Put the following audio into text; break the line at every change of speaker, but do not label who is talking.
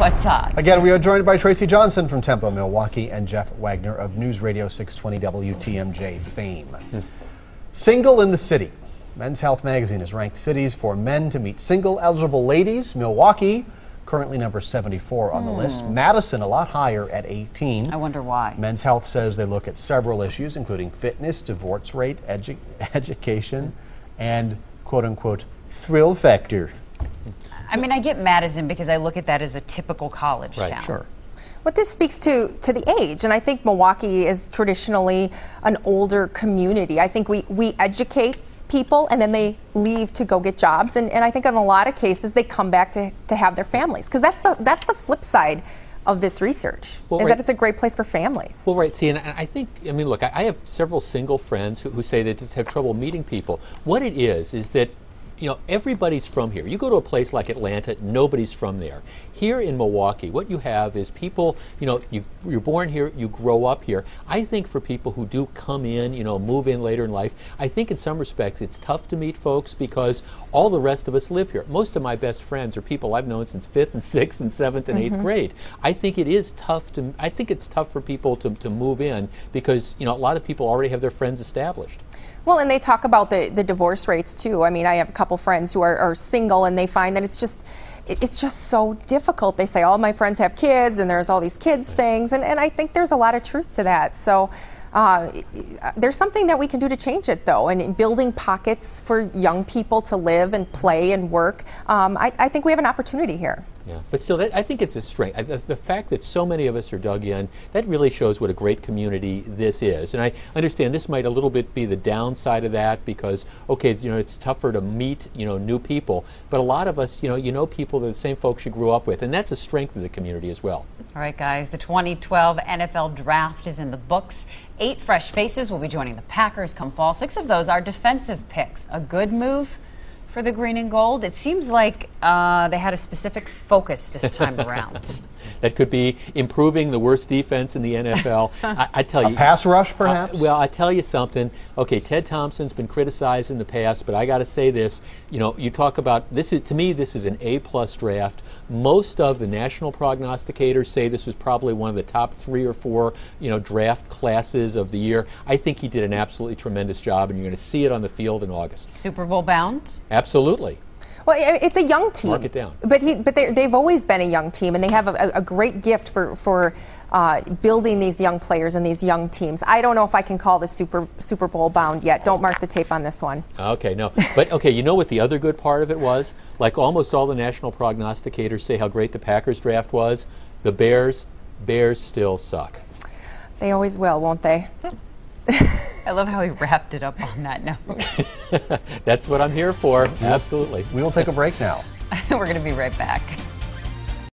What's hot?
Again, we are joined by Tracy Johnson from Tempo, Milwaukee, and Jeff Wagner of News Radio 620 WTMJ fame. Single in the city. Men's Health magazine has ranked cities for men to meet single eligible ladies. Milwaukee, currently number 74 on the list. Madison, a lot higher at 18.
I wonder why.
Men's Health says they look at several issues, including fitness, divorce rate, education, and quote-unquote thrill factor.
I mean, I get Madison because I look at that as a typical college town.
Sure.
But this speaks to the age, and I think Milwaukee is traditionally an older community. I think we educate people and then they leave to go get jobs, and I think in a lot of cases they come back to have their families, because that's the flip side of this research, that it's a great place for families.
Well, right, see, and I think, I mean, look, I have several single friends who say they just have trouble meeting people. What it is that, you know, everybody's from here. You go to a place like Atlanta, nobody's from there. Here in Milwaukee, what you have is people, you know, you're born here, you grow up here. I think for people who do come in, you know, move in later in life, I think in some respects it's tough to meet folks because all the rest of us live here. Most of my best friends are people I've known since 5th and 6th and 7th and 8th grade. I think it is tough I think it's tough for people to move in because, you know, a lot of people already have their friends established.
Well, and they talk about the divorce rates too. I mean, I have a couple friends who are single, and they find that it's just so difficult. They say all my friends have kids, and there's all these kids things, and I think there's a lot of truth to that. So there's something that we can do to change it, though, and in building pockets for young people to live and play and work. I think we have an opportunity here.
Yeah, but still, I think it's a strength. The fact that so many of us are dug in, that really shows what a great community this is. And I understand this might a little bit be the downside of that because, okay, you know, it's tougher to meet, you know, new people. But a lot of us, you know people, they're the same folks you grew up with, and that's a strength of the community as well. All
right, guys, the 2012 NFL Draft is in the books. 8 fresh faces will be joining the Packers come fall. 6 of those are defensive picks. A good move for the green and gold. It seems like they had a specific focus this time around.
That could be improving the worst defense in the NFL. I tell you,
a pass rush, perhaps.
Well, I tell you something. Okay, Ted Thompson's been criticized in the past, but I got to say this. You know, you talk about this. To me, this is an A+ draft. Most of the national prognosticators say this was probably one of the top 3 or 4, you know, draft classes of the year. I think he did an absolutely tremendous job, and you're going to see it on the field in August.
Super Bowl bound?
Absolutely.
Well, it's a young team.
Mark it down.
But they've always been a young team, and they have a great gift for building these young players and these young teams. I don't know if I can call the Super Bowl bound yet. Don't mark the tape on this one. Okay,
no. But, okay, you know what the other good part of it was? Like almost all the national prognosticators say how great the Packers draft was. The Bears still suck.
They always will, won't they?
I love how he wrapped it up on that note.
That's what I'm here for. Absolutely.
We will take a break now.
We're going to be right back.